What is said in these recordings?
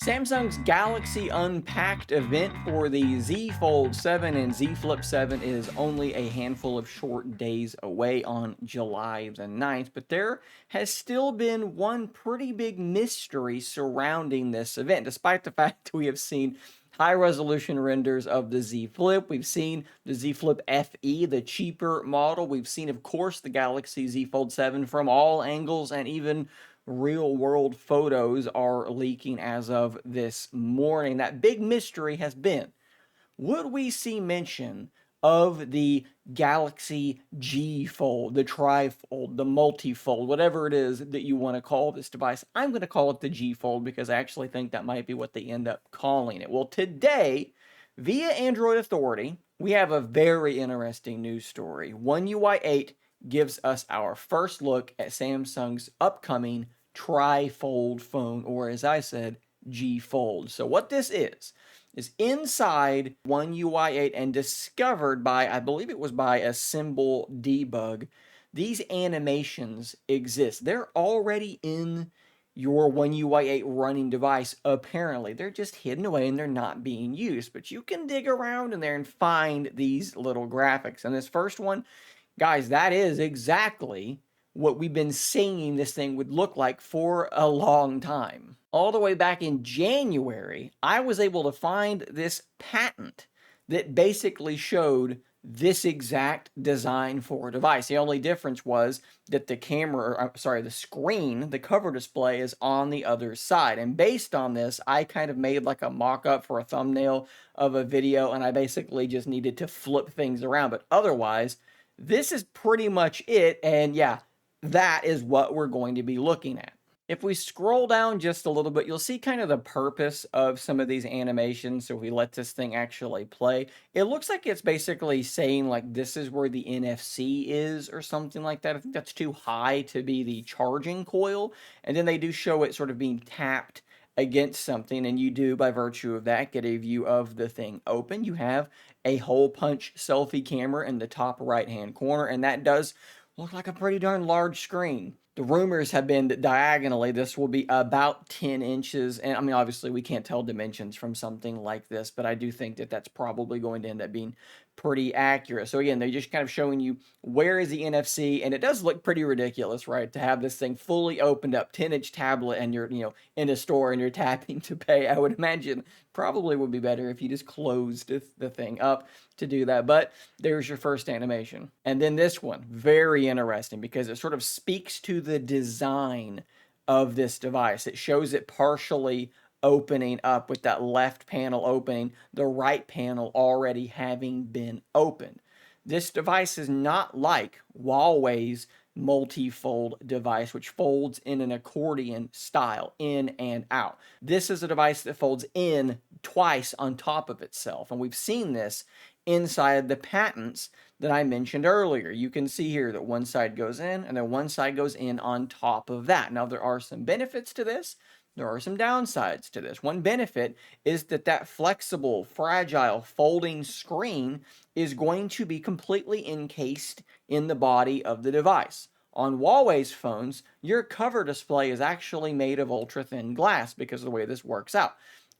Samsung's Galaxy Unpacked event for the Z Fold 7 and Z Flip 7 is only a handful of short days away on July the 9th, but there has still been one pretty big mystery surrounding this event, despite the fact we have seen high resolution renders of the Z Flip. We've seen the Z Flip FE, the cheaper model. We've seen, of course, the Galaxy Z Fold 7 from all angles, and even real world photos are leaking as of this morning. That big mystery has been, would we see mention of the Galaxy G Fold, the tri-fold, the multi-fold, whatever it is that you want to call this device? I'm going to call it the G Fold because I actually think that might be what they end up calling it. Well, today, via Android Authority, we have a very interesting news story. One UI 8 gives us our first look at Samsung's upcoming tri-fold phone, or as I said, G Fold. So what this is inside One UI 8 and discovered by, I believe it was by a symbol debug, these animations exist. They're already in your One UI 8 running device, apparently. They're just hidden away and they're not being used. But you can dig around in there and find these little graphics. And this first one, guys, that is exactly what we've been saying this thing would look like for a long time. All the way back in January, I was able to find this patent that basically showed this exact design for a device. The only difference was that the the screen, the cover display is on the other side. And based on this, I kind of made like a mock-up for a thumbnail of a video, and I basically just needed to flip things around. But otherwise, this is pretty much it. And yeah, that is what we're going to be looking at. If we scroll down just a little bit, you'll see kind of the purpose of some of these animations. So if we let this thing actually play, it looks like it's basically saying like this is where the NFC is or something like that. I think that's too high to be the charging coil. And then they do show it sort of being tapped against something, and you do, by virtue of that, get a view of the thing open. You have a hole punch selfie camera in the top right hand corner, and that does look like a pretty darn large screen. The rumors have been that diagonally this will be about 10 inches. And I mean, obviously, we can't tell dimensions from something like this, but I do think that that's probably going to end up being pretty accurate. So again, they're just kind of showing you where is the NFC, and it does look pretty ridiculous, right? To have this thing fully opened up, 10-inch tablet, and you're, in a store and you're tapping to pay. I would imagine probably would be better if you just closed the thing up to do that. But there's your first animation. And then this one, very interesting because it sort of speaks to the design of this device. It shows it partially opening up with that left panel opening, the right panel already having been opened. This device is not like Huawei's multi-fold device, which folds in an accordion style, in and out. This is a device that folds in twice on top of itself, and we've seen this inside the patents that I mentioned earlier. You can see here that one side goes in and then one side goes in on top of that. Now, there are some benefits to this. There are some downsides to this. One benefit is that that flexible, fragile, folding screen is going to be completely encased in the body of the device. On Huawei's phones, your cover display is actually made of ultra-thin glass because of the way this works out.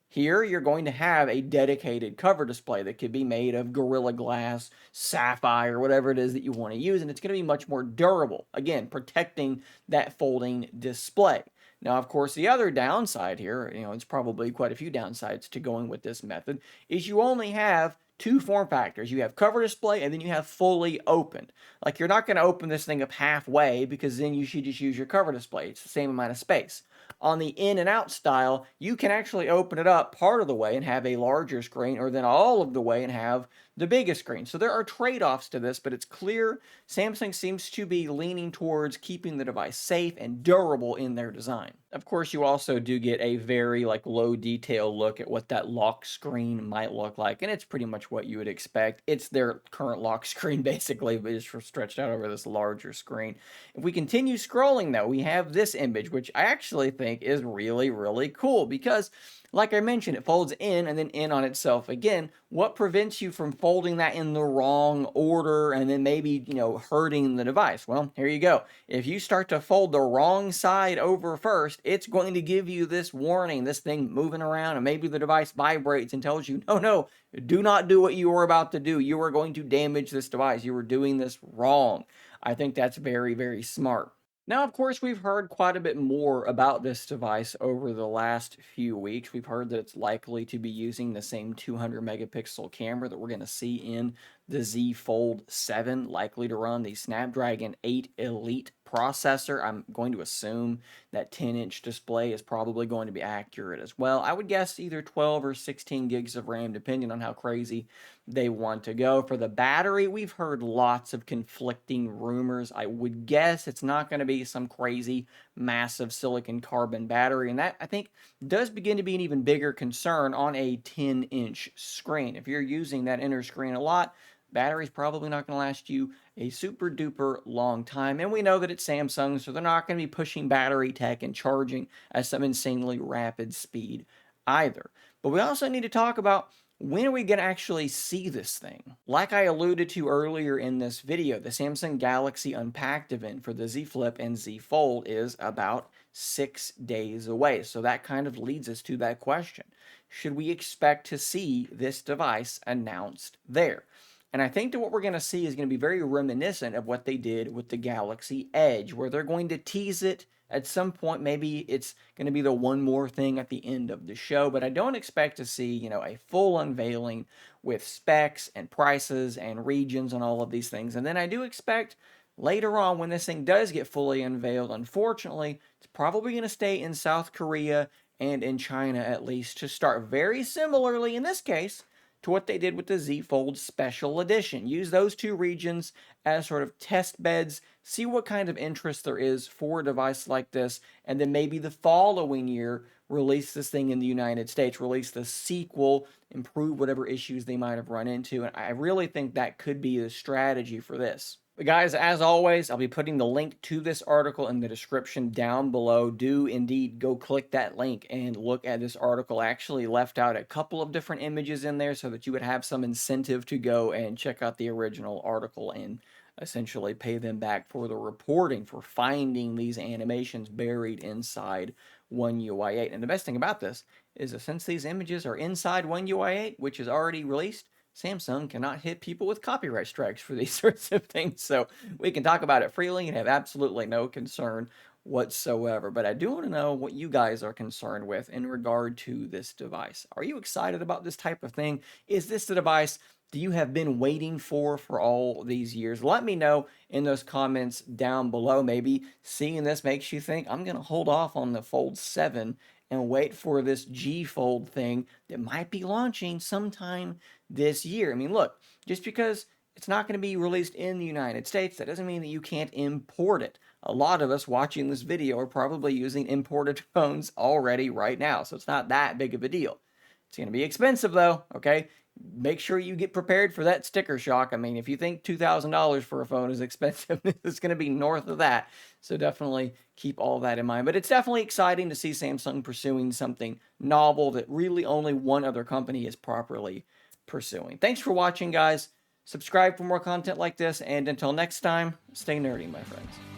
Here, you're going to have a dedicated cover display that could be made of Gorilla Glass, sapphire, whatever it is that you want to use, and it's going to be much more durable, again, protecting that folding display. Now, of course, the other downside here, it's probably quite a few downsides to going with this method, is you only have two form factors. You have cover display and then you have fully opened. Like, you're not going to open this thing up halfway because then you should just use your cover display. It's the same amount of space. On the in and out style, you can actually open it up part of the way and have a larger screen, or then all of the way and have the biggest screen. So there are trade-offs to this, but it's clear Samsung seems to be leaning towards keeping the device safe and durable in their design. Of course, you also do get a very low detail look at what that lock screen might look like, and it's pretty much what you would expect. It's their current lock screen basically, but it's stretched out over this larger screen. If we continue scrolling though, we have this image, which I actually think is really, really cool because Like I mentioned, it folds in and then in on itself again. What prevents you from folding that in the wrong order and then maybe, hurting the device? Well, here you go. If you start to fold the wrong side over first, it's going to give you this warning, this thing moving around, and maybe the device vibrates and tells you, no, no, do not do what you are about to do. You are going to damage this device. You are doing this wrong. I think that's very, very smart. Now, of course, we've heard quite a bit more about this device over the last few weeks. We've heard that it's likely to be using the same 200 megapixel camera that we're going to see in the Z Fold 7, likely to run the Snapdragon 8 Elite processor. I'm going to assume that 10-inch display is probably going to be accurate as well. I would guess either 12 or 16 gigs of RAM, depending on how crazy they want to go. For the battery, we've heard lots of conflicting rumors. I would guess it's not going to be some crazy, massive silicon carbon battery, and that, I think, does begin to be an even bigger concern on a 10-inch screen. If you're using that inner screen a lot, battery's probably not going to last you a super duper long time. And we know that it's Samsung, so they're not going to be pushing battery tech and charging at some insanely rapid speed either. But we also need to talk about, when are we going to actually see this thing? Like I alluded to earlier in this video, the Samsung Galaxy Unpacked event for the Z Flip and Z Fold is about 6 days away. So that kind of leads us to that question. Should we expect to see this device announced there? And I think that what we're going to see is going to be very reminiscent of what they did with the Galaxy Edge, where they're going to tease it at some point. Maybe it's going to be the one more thing at the end of the show, but I don't expect to see, a full unveiling with specs and prices and regions and all of these things. And then I do expect later on, when this thing does get fully unveiled, unfortunately, it's probably going to stay in South Korea and in China, at least, to start, very similarly in this case to what they did with the Z Fold Special Edition. Use those two regions as sort of test beds, see what kind of interest there is for a device like this, and then maybe the following year release this thing in the United States, release the sequel, improve whatever issues they might have run into. And I really think that could be the strategy for this. But guys, as always, I'll be putting the link to this article in the description down below. Do indeed go click that link and look at this article. I actually left out a couple of different images in there so that you would have some incentive to go and check out the original article and essentially pay them back for the reporting, for finding these animations buried inside One UI 8. And the best thing about this is that since these images are inside One UI 8, which is already released, Samsung cannot hit people with copyright strikes for these sorts of things. So we can talk about it freely and have absolutely no concern whatsoever. But I do want to know what you guys are concerned with in regard to this device. Are you excited about this type of thing? Is this the device that you have been waiting for all these years? Let me know in those comments down below. Maybe seeing this makes you think, I'm going to hold off on the Fold 7 and wait for this G Fold thing that might be launching sometime this year. I mean, look, just because it's not going to be released in the United States, that doesn't mean that you can't import it. A lot of us watching this video are probably using imported phones already right now, so it's not that big of a deal. It's going to be expensive though, okay? Make sure you get prepared for that sticker shock. I mean, if you think $2,000 for a phone is expensive, it's going to be north of that. So definitely keep all that in mind. But it's definitely exciting to see Samsung pursuing something novel that really only one other company is properly pursuing. Thanks for watching, guys. Subscribe for more content like this, and until next time, stay nerdy, my friends.